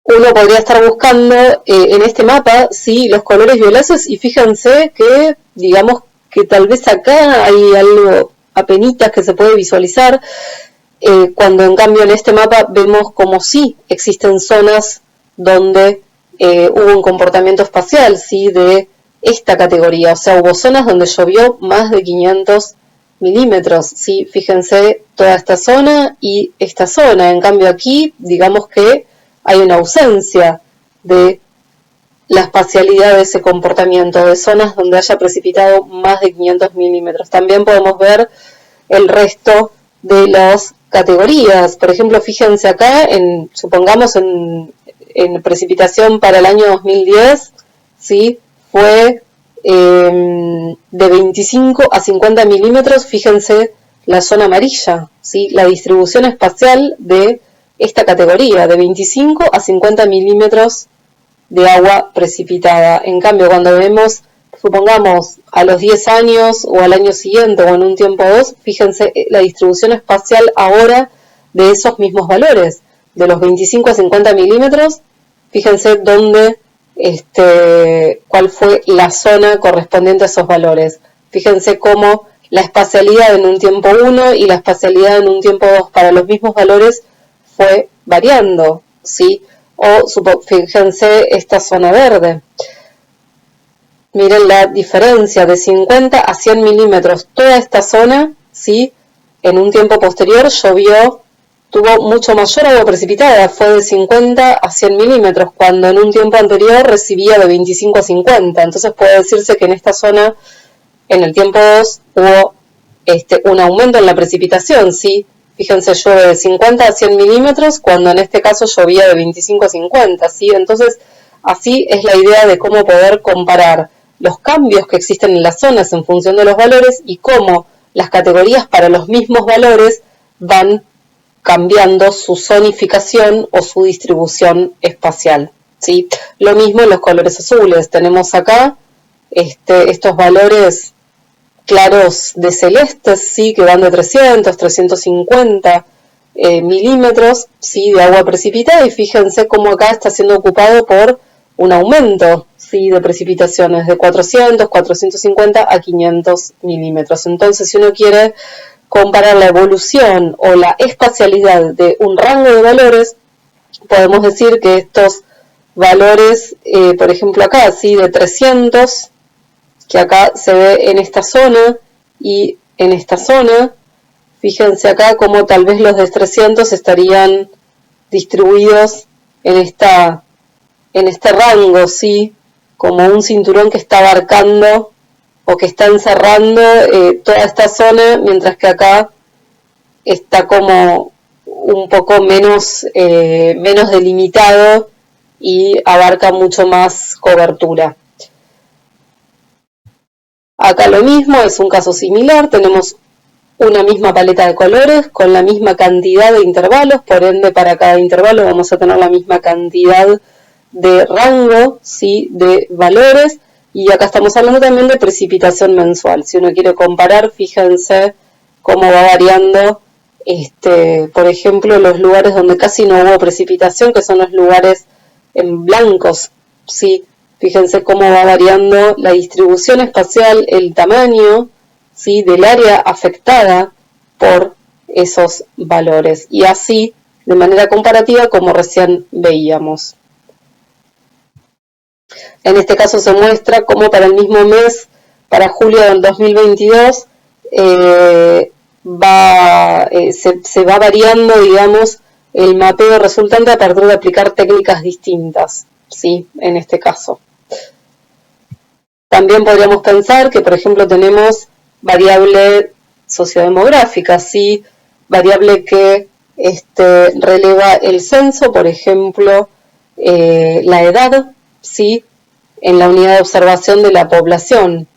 Uno podría estar buscando en este mapa, sí, los colores violáceos, y fíjense que, digamos, que tal vez acá hay algo apenitas que se puede visualizar, cuando en cambio en este mapa vemos como sí existen zonas donde hubo un comportamiento espacial, sí, de esta categoría, o sea, hubo zonas donde llovió más de 500 milímetros, sí, fíjense toda esta zona y esta zona, en cambio aquí, digamos que hay una ausencia de la espacialidad de ese comportamiento, de zonas donde haya precipitado más de 500 milímetros. También podemos ver el resto de las categorías. Por ejemplo, fíjense acá, supongamos en precipitación para el año 2010, ¿sí? Fue de 25 a 50 milímetros, fíjense la zona amarilla, ¿sí? La distribución espacial de esta categoría, de 25 a 50 milímetros de agua precipitada. En cambio, cuando vemos, supongamos, a los 10 años o al año siguiente o en un tiempo 2, fíjense la distribución espacial ahora de esos mismos valores, de los 25 a 50 milímetros, fíjense dónde, cuál fue la zona correspondiente a esos valores. Fíjense cómo la espacialidad en un tiempo 1 y la espacialidad en un tiempo 2 para los mismos valores fue variando, ¿sí? O fíjense esta zona verde. Miren la diferencia de 50 a 100 milímetros. Toda esta zona, ¿sí? En un tiempo posterior llovió, tuvo mucho mayor agua precipitada, fue de 50 a 100 milímetros, cuando en un tiempo anterior recibía de 25 a 50. Entonces puede decirse que en esta zona, en el tiempo 2, hubo un aumento en la precipitación, ¿sí? Fíjense, llueve de 50 a 100 milímetros, cuando en este caso llovía de 25 a 50, ¿sí? Entonces, así es la idea de cómo poder comparar los cambios que existen en las zonas en función de los valores y cómo las categorías para los mismos valores van cambiando su zonificación o su distribución espacial, ¿sí? Lo mismo en los colores azules. Tenemos acá estos valores claros de celeste, sí, que van de 300, 350 milímetros, sí, de agua precipitada, y fíjense cómo acá está siendo ocupado por un aumento, sí, de precipitaciones de 400, 450 a 500 milímetros. Entonces, si uno quiere comparar la evolución o la espacialidad de un rango de valores, podemos decir que estos valores, por ejemplo acá, sí, de 300, que acá se ve en esta zona y en esta zona, fíjense acá como tal vez los de 300 estarían distribuidos en este rango, ¿sí? Como un cinturón que está abarcando o que está encerrando toda esta zona, mientras que acá está como un poco menos delimitado y abarca mucho más cobertura. Acá lo mismo, es un caso similar, tenemos una misma paleta de colores con la misma cantidad de intervalos, por ende para cada intervalo vamos a tener la misma cantidad de rango, ¿sí?, de valores, y acá estamos hablando también de precipitación mensual. Si uno quiere comparar, fíjense cómo va variando, por ejemplo, los lugares donde casi no hubo precipitación, que son los lugares en blancos, ¿sí? Fíjense cómo va variando la distribución espacial, el tamaño, ¿sí?, del área afectada por esos valores, y así de manera comparativa como recién veíamos. En este caso se muestra cómo para el mismo mes, para julio del 2022, se va variando, digamos, el mapeo resultante a partir de aplicar técnicas distintas, ¿sí?, en este caso. También podríamos pensar que, por ejemplo, tenemos variable sociodemográfica, ¿sí?, variable que releva el censo, por ejemplo, la edad, ¿sí?, en la unidad de observación de la población.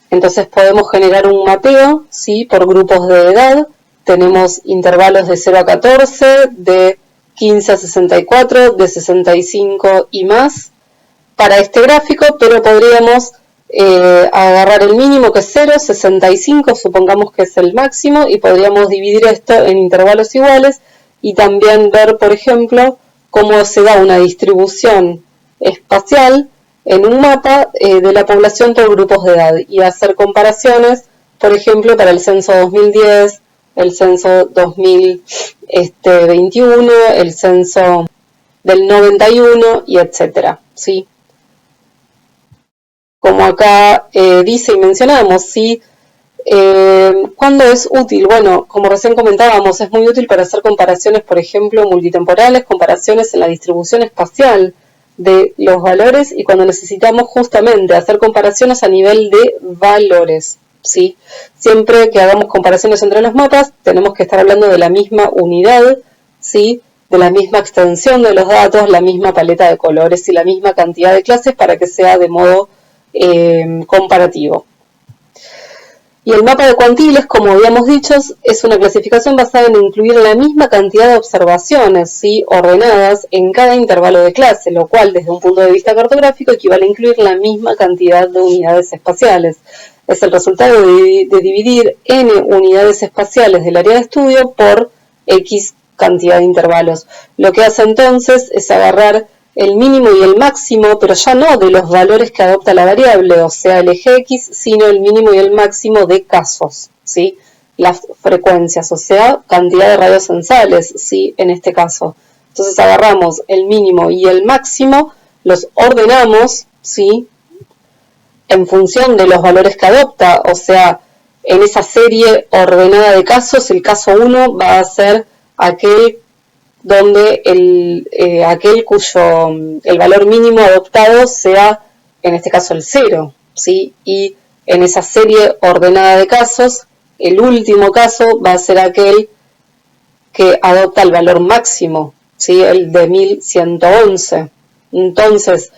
Entonces podemos generar un mapeo, ¿sí?, por grupos de edad. Tenemos intervalos de 0 a 14, de 15 a 64, de 65 y más para este gráfico, pero podríamos agarrar el mínimo, que es 0, 65, supongamos que es el máximo, y podríamos dividir esto en intervalos iguales y también ver, por ejemplo, cómo se da una distribución espacial en un mapa de la población por grupos de edad, y hacer comparaciones, por ejemplo, para el censo 2010, el censo 2021, el censo del 91 y etcétera, ¿sí? Como acá dice y mencionamos, ¿sí? ¿Cuándo es útil? Bueno, como recién comentábamos, es muy útil para hacer comparaciones, por ejemplo, multitemporales, comparaciones en la distribución espacial de los valores, y cuando necesitamos justamente hacer comparaciones a nivel de valores, ¿sí? Siempre que hagamos comparaciones entre los mapas, tenemos que estar hablando de la misma unidad, ¿sí?, de la misma extensión de los datos, la misma paleta de colores y la misma cantidad de clases para que sea de modo comparativo. Y el mapa de cuantiles, como habíamos dicho, es una clasificación basada en incluir la misma cantidad de observaciones, ¿sí?, ordenadas en cada intervalo de clase, lo cual desde un punto de vista cartográfico equivale a incluir la misma cantidad de unidades espaciales. Es el resultado de dividir n unidades espaciales del área de estudio por x cantidad de intervalos. Lo que hace entonces es agarrar el mínimo y el máximo, pero ya no de los valores que adopta la variable, o sea, el eje X, sino el mínimo y el máximo de casos, ¿sí?, las frecuencias, o sea, cantidad de radios censales, ¿sí?, en este caso. Entonces agarramos el mínimo y el máximo, los ordenamos, ¿sí?, en función de los valores que adopta, o sea, en esa serie ordenada de casos, el caso 1 va a ser aquel donde aquel cuyo el valor mínimo adoptado sea, en este caso, el 0, ¿sí? Y en esa serie ordenada de casos, el último caso va a ser aquel que adopta el valor máximo, ¿sí?, el de 1111. Entonces,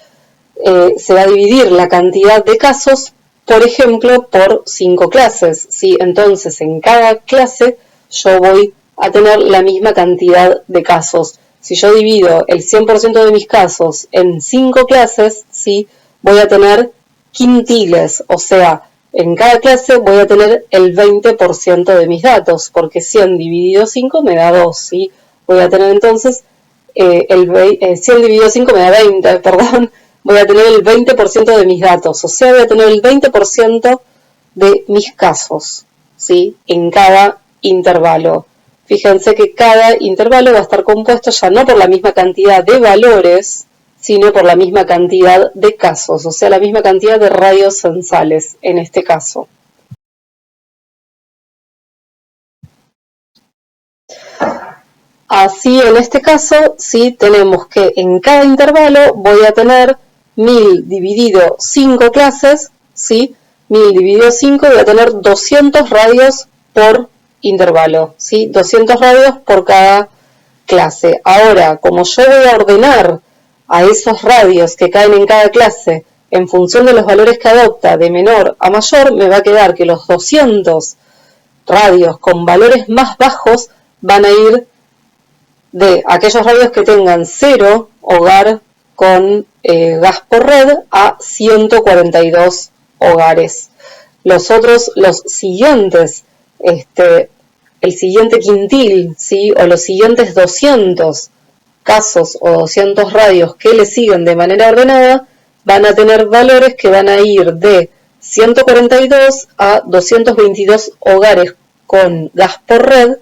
se va a dividir la cantidad de casos, por ejemplo, por 5 clases, ¿sí? Entonces, en cada clase yo voy a tener la misma cantidad de casos. Si yo divido el 100% de mis casos en 5 clases, ¿sí?, voy a tener quintiles, o sea, en cada clase voy a tener el 20% de mis datos, porque 100 dividido 5 me da 2, ¿sí? Voy a tener entonces 100 dividido 5 me da 20, perdón. Voy a tener el 20% de mis datos, o sea, voy a tener el 20% de mis casos, ¿sí?, en cada intervalo. Fíjense que cada intervalo va a estar compuesto ya no por la misma cantidad de valores, sino por la misma cantidad de casos, o sea, la misma cantidad de radios censales en este caso. Así, en este caso, sí tenemos que en cada intervalo voy a tener 1000 dividido 5 clases, ¿sí? 1000 dividido 5 voy a tener 200 radios por intervalo, ¿sí? 200 radios por cada clase. Ahora, como yo voy a ordenar a esos radios que caen en cada clase en función de los valores que adopta de menor a mayor, me va a quedar que los 200 radios con valores más bajos van a ir de aquellos radios que tengan 0 hogar con gas por red a 142 hogares. Los siguientes, el siguiente quintil, ¿sí? O los siguientes 200 casos o 200 radios que le siguen de manera ordenada van a tener valores que van a ir de 142 a 222 hogares con gas por red,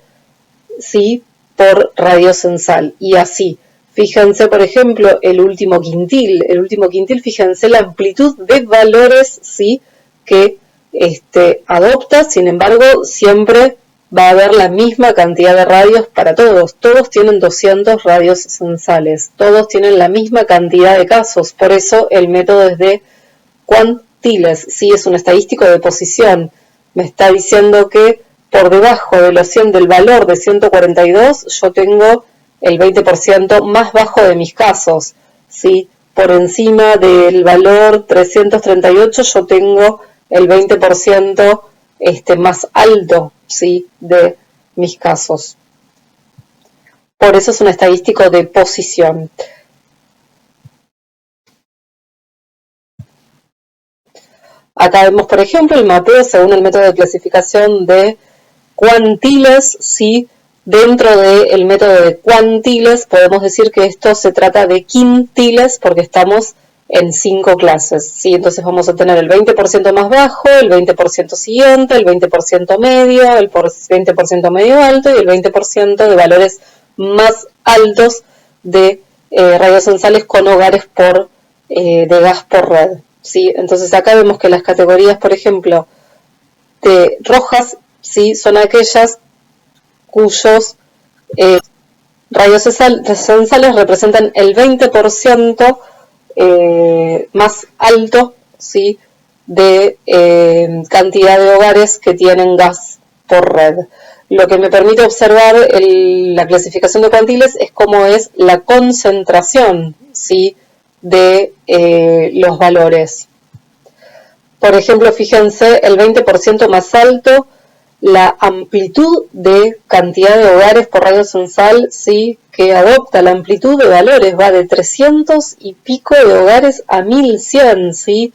¿sí? Por radio censal, y así. Fíjense, por ejemplo, el último quintil, fíjense la amplitud de valores, ¿sí? Que adopta, sin embargo, siempre va a haber la misma cantidad de radios para todos. Todos tienen 200 radios censales, todos tienen la misma cantidad de casos, por eso el método es de cuantiles, ¿sí? Es un estadístico de posición. Me está diciendo que por debajo de del valor de 142 yo tengo el 20% más bajo de mis casos, ¿sí? Por encima del valor 338 yo tengo el 20% más alto, ¿sí? De mis casos. Por eso es un estadístico de posición. Acá vemos, por ejemplo, el mapeo según el método de clasificación de cuantiles, ¿sí? Dentro del método de cuantiles podemos decir que esto se trata de quintiles porque estamos en 5 clases, ¿sí? Entonces vamos a tener el 20% más bajo, el 20% siguiente, el 20% medio, el 20% medio alto y el 20% de valores más altos de radios censales con hogares de gas por red, ¿sí? Entonces acá vemos que las categorías, por ejemplo, de rojas, ¿sí? Son aquellas cuyos radios censales representan el 20% más alto, ¿sí? De cantidad de hogares que tienen gas por red. Lo que me permite observar la clasificación de cuantiles es cómo es la concentración, ¿sí? De los valores. Por ejemplo, fíjense, el 20% más alto, la amplitud de cantidad de hogares por radio censal, ¿sí? Que adopta la amplitud de valores, va de 300 y pico de hogares a 1100, ¿sí?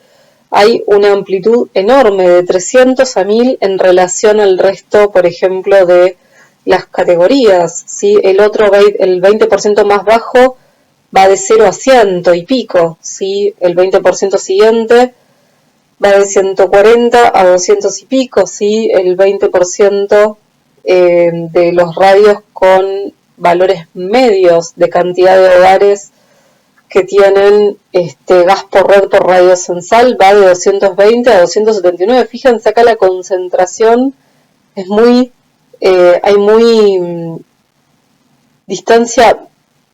Hay una amplitud enorme de 300 a 1000 en relación al resto, por ejemplo, de las categorías, ¿sí? El 20% más bajo va de 0 a 100 y pico, ¿sí? El 20% siguiente va de 140 a 200 y pico, ¿sí? El 20% de los radios con valores medios de cantidad de hogares que tienen gas por red por radio censal va de 220 a 279. Fíjense acá la concentración es hay distancia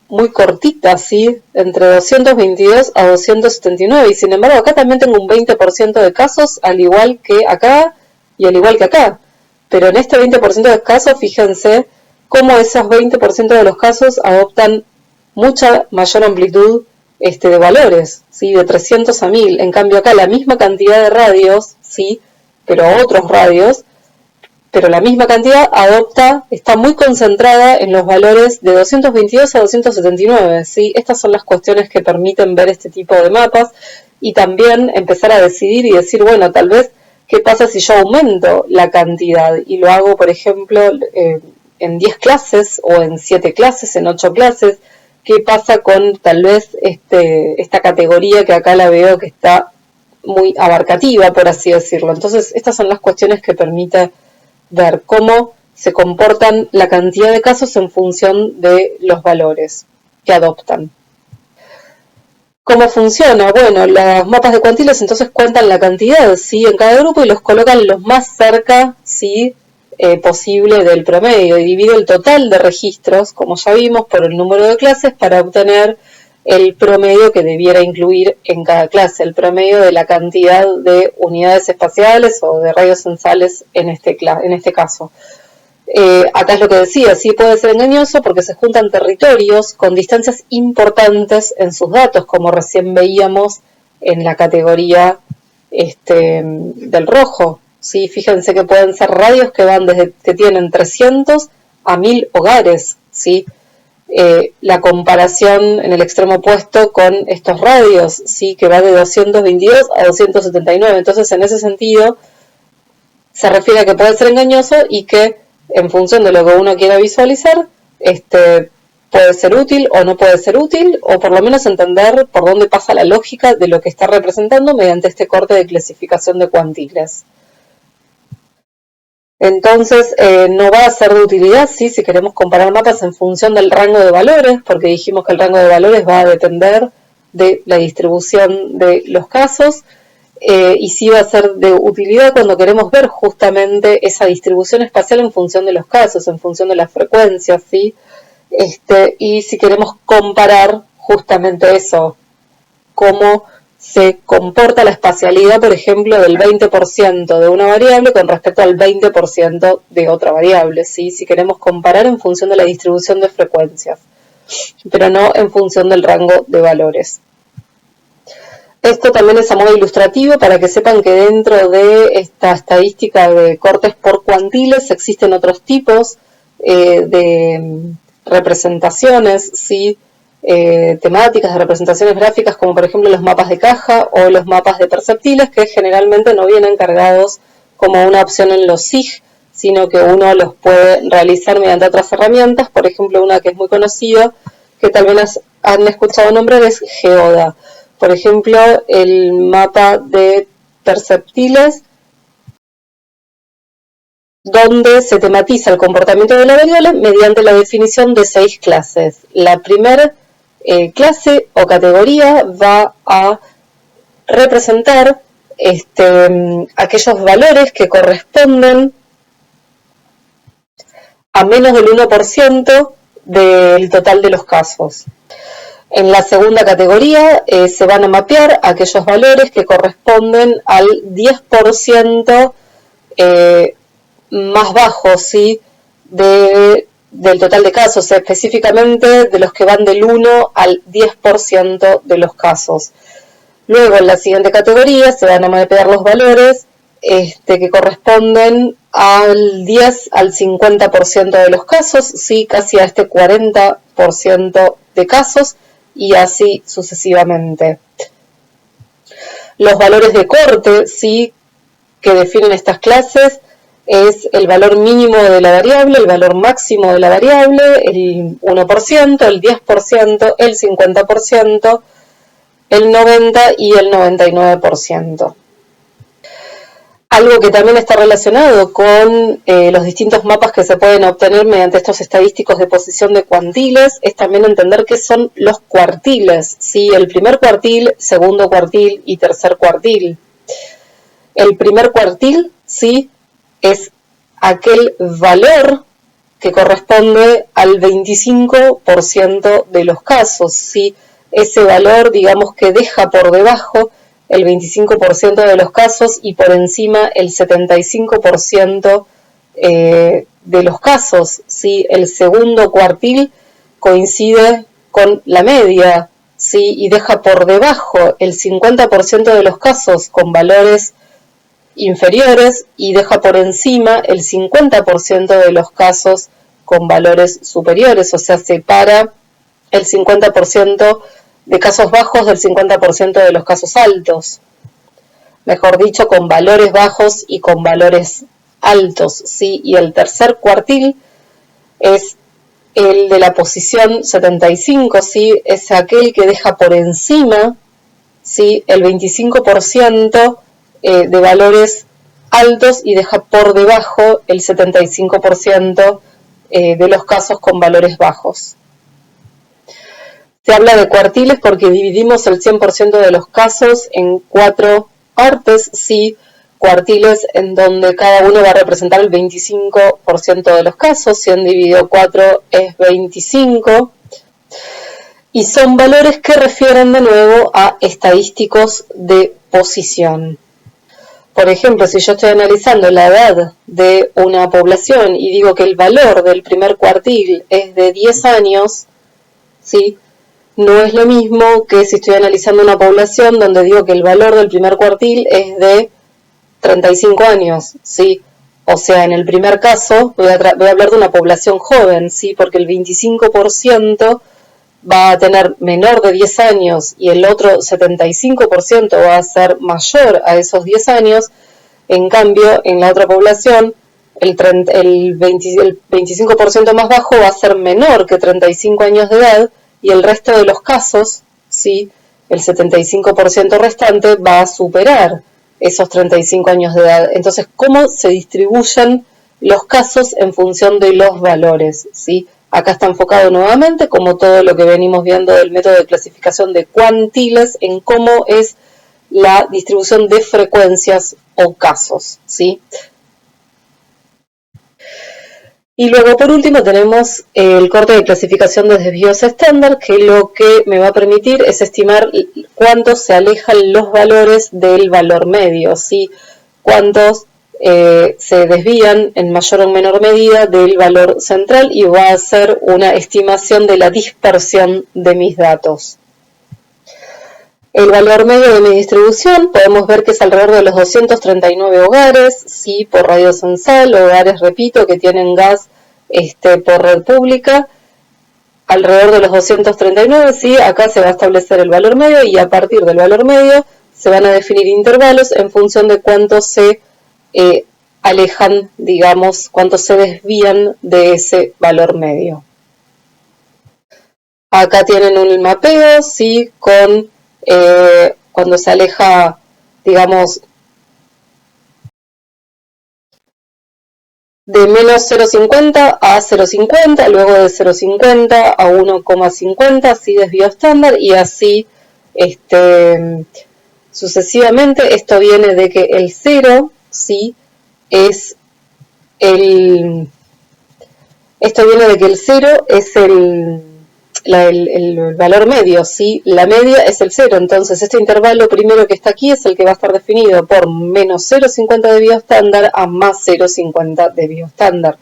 muy cortita, ¿sí? Entre 222 a 279, y sin embargo acá también tengo un 20% de casos, al igual que acá y al igual que acá. Pero en este 20% de casos, fíjense cómo esos 20% de los casos adoptan mucha mayor amplitud de valores, ¿sí? De 300 a 1000. En cambio acá la misma cantidad de radios, ¿sí? Pero otros radios, pero la misma cantidad está muy concentrada en los valores de 222 a 279, ¿sí? Estas son las cuestiones que permiten ver este tipo de mapas y también empezar a decidir y decir, bueno, tal vez, ¿qué pasa si yo aumento la cantidad? Y lo hago, por ejemplo, en 10 clases o en 7 clases, en 8 clases. ¿Qué pasa con tal vez esta categoría que acá la veo que está muy abarcativa, por así decirlo? Entonces, estas son las cuestiones que permite ver cómo se comportan la cantidad de casos en función de los valores que adoptan. ¿Cómo funciona? Bueno, los mapas de cuantiles entonces cuentan la cantidad, ¿sí? En cada grupo y los colocan los más cerca, ¿sí? Posible del promedio, y divide el total de registros, como ya vimos, por el número de clases para obtener el promedio que debiera incluir en cada clase, el promedio de la cantidad de unidades espaciales o de radios censales en este caso. Acá es lo que decía, sí puede ser engañoso porque se juntan territorios con distancias importantes en sus datos, como recién veíamos en la categoría del rojo. ¿Sí? Fíjense que pueden ser radios que van desde que tienen 300 a 1000 hogares. ¿Sí? La comparación en el extremo opuesto con estos radios, ¿sí? Que va de 222 a 279. Entonces, en ese sentido, se refiere a que puede ser engañoso y que en función de lo que uno quiera visualizar, puede ser útil o no puede ser útil, o por lo menos entender por dónde pasa la lógica de lo que está representando mediante este corte de clasificación de cuantiles. Entonces, no va a ser de utilidad, ¿sí? Si queremos comparar mapas en función del rango de valores, porque dijimos que el rango de valores va a depender de la distribución de los casos, y sí va a ser de utilidad cuando queremos ver justamente esa distribución espacial en función de los casos, en función de las frecuencias, ¿sí? Y si queremos comparar justamente eso, cómo se comporta la espacialidad, por ejemplo, del 20% de una variable con respecto al 20% de otra variable, ¿sí? Si queremos comparar en función de la distribución de frecuencias, pero no en función del rango de valores. Esto también es a modo ilustrativo para que sepan que dentro de esta estadística de cortes por cuantiles existen otros tipos de representaciones, ¿sí? Temáticas de representaciones gráficas, como por ejemplo los mapas de caja o los mapas de perceptiles, que generalmente no vienen cargados como una opción en los SIG, sino que uno los puede realizar mediante otras herramientas. Por ejemplo, una que es muy conocida, que tal vez han escuchado nombrar, es Geoda. Por ejemplo, el mapa de perceptiles, donde se tematiza el comportamiento de la variable mediante la definición de 6 clases. La primera clase o categoría va a representar aquellos valores que corresponden a menos del 1% del total de los casos. En la segunda categoría se van a mapear aquellos valores que corresponden al 10% más bajo, ¿sí? Del total de casos, específicamente de los que van del 1 al 10% de los casos. Luego, en la siguiente categoría se van a mapear los valores que corresponden al 10 al 50% de los casos, ¿sí? Casi a este 40% de casos, y así sucesivamente. Los valores de corte, ¿sí? Que definen estas clases es el valor mínimo de la variable, el valor máximo de la variable, el 1%, el 10%, el 50%, el 90% y el 99%. Algo que también está relacionado con los distintos mapas que se pueden obtener mediante estos estadísticos de posición de cuantiles es también entender qué son los cuartiles, ¿sí? El primer cuartil, segundo cuartil y tercer cuartil. El primer cuartil, ¿sí? Es aquel valor que corresponde al 25% de los casos, ¿sí? Ese valor, digamos, que deja por debajo el 25% de los casos y por encima el 75% de los casos, ¿sí? El segundo cuartil coincide con la media, ¿sí? Y deja por debajo el 50% de los casos con valores inferiores y deja por encima el 50% de los casos con valores superiores, o sea, separa el 50% de casos bajos del 50% de los casos altos, mejor dicho, con valores bajos y con valores altos, ¿sí? Y el tercer cuartil es el de la posición 75, ¿sí? Es aquel que deja por encima, ¿sí? El 25% de valores altos y deja por debajo el 75% de los casos con valores bajos. Se habla de cuartiles porque dividimos el 100% de los casos en 4 partes, ¿sí? Cuartiles en donde cada uno va a representar el 25% de los casos, 100 dividido 4 es 25, y son valores que refieren de nuevo a estadísticos de posición. Por ejemplo, si yo estoy analizando la edad de una población y digo que el valor del primer cuartil es de 10 años, ¿sí? no es lo mismo que si estoy analizando una población donde digo que el valor del primer cuartil es de 35 años, ¿sí? O sea, en el primer caso voy a hablar de una población joven, ¿sí? Porque el 25% va a tener menor de 10 años y el otro 75% va a ser mayor a esos 10 años. En cambio, en la otra población, el 25% más bajo va a ser menor que 35 años de edad y el resto de los casos, ¿sí? El 75% restante va a superar esos 35 años de edad. Entonces, ¿cómo se distribuyen los casos en función de los valores? ¿Sí? Acá está enfocado nuevamente, como todo lo que venimos viendo del método de clasificación de cuantiles, en cómo es la distribución de frecuencias o casos, ¿sí? Y luego, por último, tenemos el corte de clasificación de desvíos estándar, que lo que me va a permitir es estimar cuántos se alejan los valores del valor medio, ¿sí? Cuántos se desvían en mayor o menor medida del valor central y va a ser una estimación de la dispersión de mis datos. El valor medio de mi distribución podemos ver que es alrededor de los 239 hogares, ¿sí? Por radio censal, hogares, repito, que tienen gas por red pública, alrededor de los 239, ¿sí? Acá se va a establecer el valor medio y a partir del valor medio se van a definir intervalos en función de cuánto se alejan, digamos, cuánto se desvían de ese valor medio. Acá tienen un mapeo, ¿sí? Con cuando se aleja, digamos, de menos 0,50 a 0,50, luego de 0,50 a 1,50, así desvío estándar, y así sucesivamente. Esto viene de que el 0, ¿sí? Es el... Esto viene de que el 0 es el valor medio, ¿sí? La media es el 0, entonces este intervalo primero que está aquí es el que va a estar definido por menos 0,50 desvío estándar a más 0,50 desvío estándar.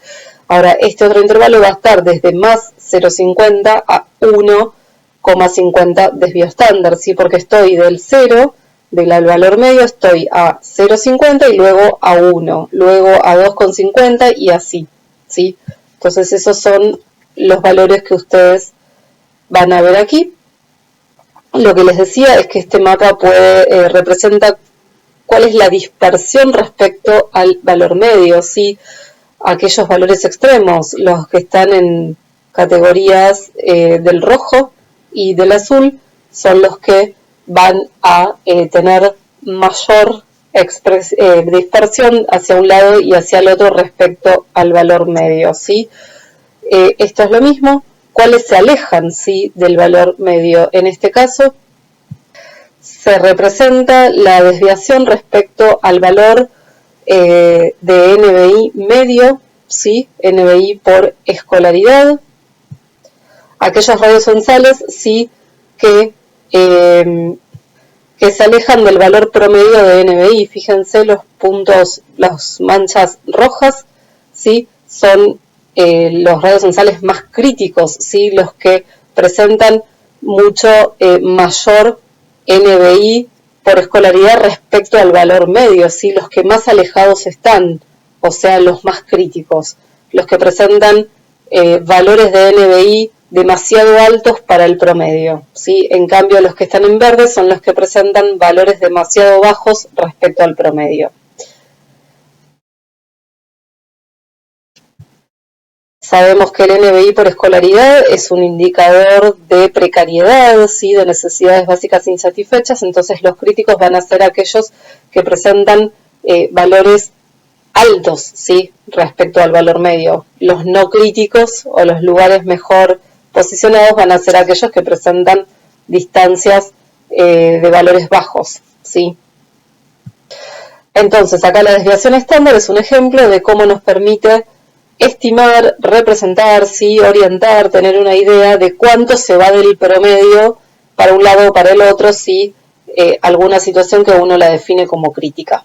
Ahora, este otro intervalo va a estar desde más 0,50 a 1,50 desvío estándar, ¿sí? Porque estoy del 0, del valor medio, estoy a 0,50 y luego a 1, luego a 2,50 y así, ¿sí? Entonces esos son los valores que ustedes van a ver aquí. Lo que les decía es que este mapa representa cuál es la dispersión respecto al valor medio, ¿sí? Aquellos valores extremos, los que están en categorías del rojo y del azul, son los que van a tener mayor dispersión hacia un lado y hacia el otro respecto al valor medio, ¿sí? Esto es lo mismo. ¿Cuáles se alejan, sí, del valor medio? En este caso, se representa la desviación respecto al valor de NBI medio, ¿sí? NBI por escolaridad. Aquellos radios censales, sí, que se alejan del valor promedio de NBI. Fíjense los puntos, las manchas rojas, ¿sí? Son los radios censales más críticos, ¿sí? Los que presentan mucho mayor NBI por escolaridad respecto al valor medio, ¿sí? Los que más alejados están, o sea, los más críticos, los que presentan valores de NBI demasiado altos para el promedio, ¿sí? En cambio, los que están en verde son los que presentan valores demasiado bajos respecto al promedio. Sabemos que el NBI por escolaridad es un indicador de precariedad, ¿sí? De necesidades básicas insatisfechas, entonces los críticos van a ser aquellos que presentan valores altos, ¿sí? Respecto al valor medio. Los no críticos o los lugares mejor posicionados van a ser aquellos que presentan distancias de valores bajos, ¿sí? Entonces, acá la desviación estándar es un ejemplo de cómo nos permite estimar, representar, ¿sí? Orientar, tener una idea de cuánto se va del promedio para un lado o para el otro, si alguna situación que uno la define como crítica.